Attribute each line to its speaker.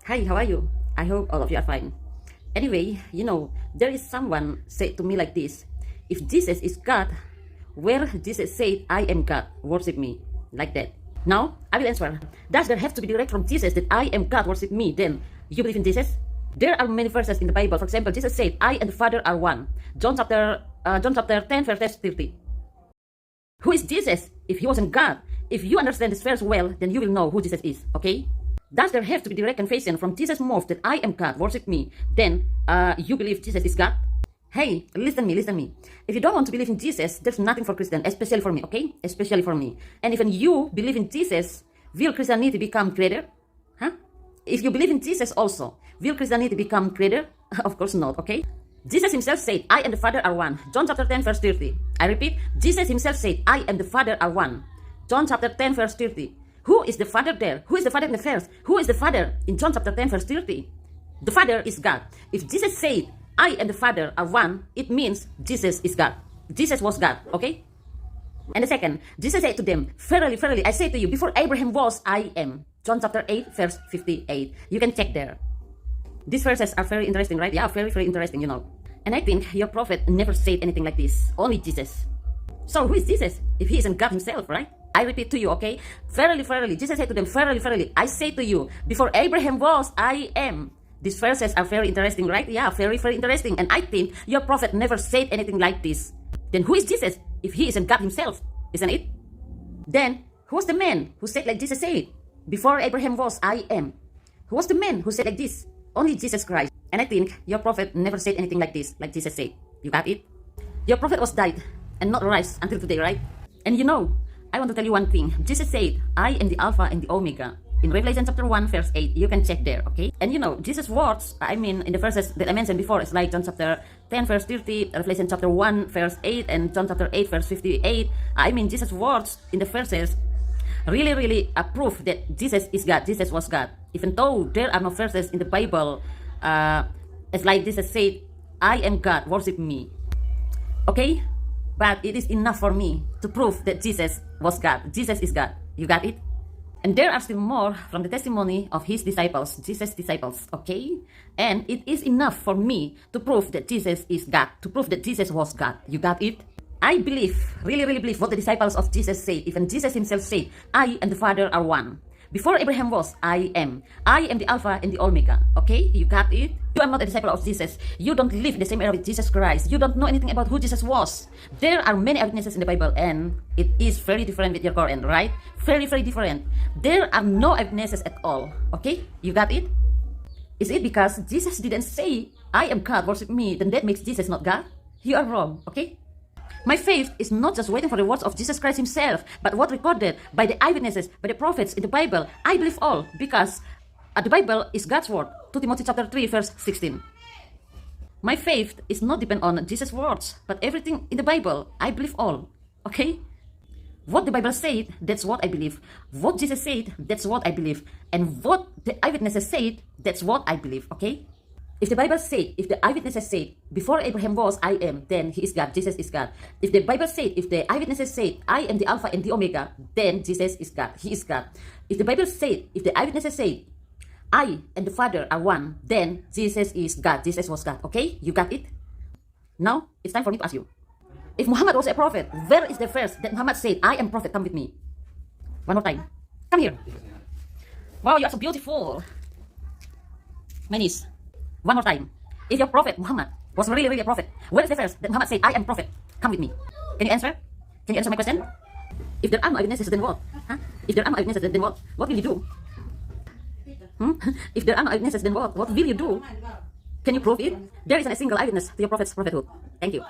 Speaker 1: Hi, how are you? I hope all of you are fine. Anyway, there is someone said to me like this. If Jesus is God, where Jesus said, I am God, worship me. Like that. Now, I will answer. Does there have to be direct from Jesus that I am God, worship me? Then, you believe in Jesus? There are many verses in the Bible. For example, Jesus said, I and the Father are one. John chapter 10, verse 30. Who is Jesus if he wasn't God? If you understand this verse well, then you will know who Jesus is, okay? Does there have to be direct confession from Jesus' mouth that I am God, worship me? Then, you believe Jesus is God? Hey, listen me. If you don't want to believe in Jesus, there's nothing for Christian, especially for me, okay? Especially for me. And even you believe in Jesus, will Christianity become greater? Huh? If you believe in Jesus also, will Christianity become greater? Of course not, okay? Jesus himself said, I and the Father are one. John chapter 10, verse 30. I repeat, Jesus himself said, I and the Father are one. John chapter 10, verse 30. Who is the Father there? Who is the Father in the verse? Who is the Father in John chapter 10, verse 30? The Father is God. If Jesus said, I and the Father are one, it means Jesus is God. Jesus was God, okay? And the second, Jesus said to them, verily, verily, I say to you, before Abraham was, I am. John chapter 8, verse 58. You can check there. These verses are very interesting, right? Yeah, very, very interesting, And I think your prophet never said anything like this. Only Jesus. So who is Jesus if he isn't God himself, right? I repeat to you, okay? Verily, verily. Jesus said to them, verily, verily, I say to you, before Abraham was, I am. These verses are very interesting, right? Yeah, very, very interesting. And I think your prophet never said anything like this. Then who is Jesus if he isn't God himself? Isn't it? Then, who was the man who said like Jesus said? Before Abraham was, I am. Who was the man who said like this? Only Jesus Christ. And I think your prophet never said anything like this, like Jesus said. You got it? Your prophet was died and not rise until today, right? And I want to tell you one thing. Jesus said, I am the Alpha and the Omega. In Revelation chapter 1, verse 8, you can check there, okay? And Jesus' words, in the verses that I mentioned before, it's like John chapter 10, verse 30, Revelation chapter 1, verse 8, and John chapter 8, verse 58. Jesus' words in the verses really, really prove that Jesus is God. Jesus was God. Even though there are no verses in the Bible, it's like Jesus said, I am God, worship me. Okay? But it is enough for me to prove that Jesus was God. Jesus is God. You got it? And there are still more from the testimony of his disciples, Jesus' disciples, okay? And it is enough for me to prove that Jesus is God, to prove that Jesus was God. You got it? I believe, really, really believe what the disciples of Jesus said. Even Jesus himself said, I and the Father are one. Before Abraham was, I am. I am the Alpha and the Omega. Okay? You got it? You are not a disciple of Jesus. You don't live in the same era with Jesus Christ. You don't know anything about who Jesus was. There are many eyewitnesses in the Bible, and it is very different with your Quran, right? Very, very different. There are no eyewitnesses at all. Okay? You got it? Is it because Jesus didn't say, I am God, worship me, then that makes Jesus not God? You are wrong. Okay? My faith is not just waiting for the words of Jesus Christ himself, but what recorded by the eyewitnesses, by the prophets in the Bible. I believe all because the Bible is God's word. 2 Timothy chapter 3, verse 16. My faith is not depend on Jesus' words, but everything in the Bible. I believe all. Okay? What the Bible said, that's what I believe. What Jesus said, that's what I believe. And what the eyewitnesses said, that's what I believe. Okay? If the Bible said, if the eyewitnesses said, before Abraham was, I am, then he is God, Jesus is God. If the Bible said, if the eyewitnesses said, I am the Alpha and the Omega, then Jesus is God, he is God. If the Bible said, if the eyewitnesses said, I and the Father are one, then Jesus is God, Jesus was God, okay? You got it? Now, it's time for me to ask you. If Muhammad was a prophet, where is the verse that Muhammad said, I am prophet, come with me? One more time. Come here. Wow, you are so beautiful. My niece. One more time. If your prophet, Muhammad, was really, really a prophet, where is the verse that Muhammad said, I am prophet? Come with me. Can you answer? Can you answer my question? If there are no eyewitnesses, then what? Huh? If there are no eyewitnesses, then what? What will you do? If there are no eyewitnesses, then what? What will you do? Can you prove it? There isn't a single eyewitness to your prophet's prophethood. Thank you.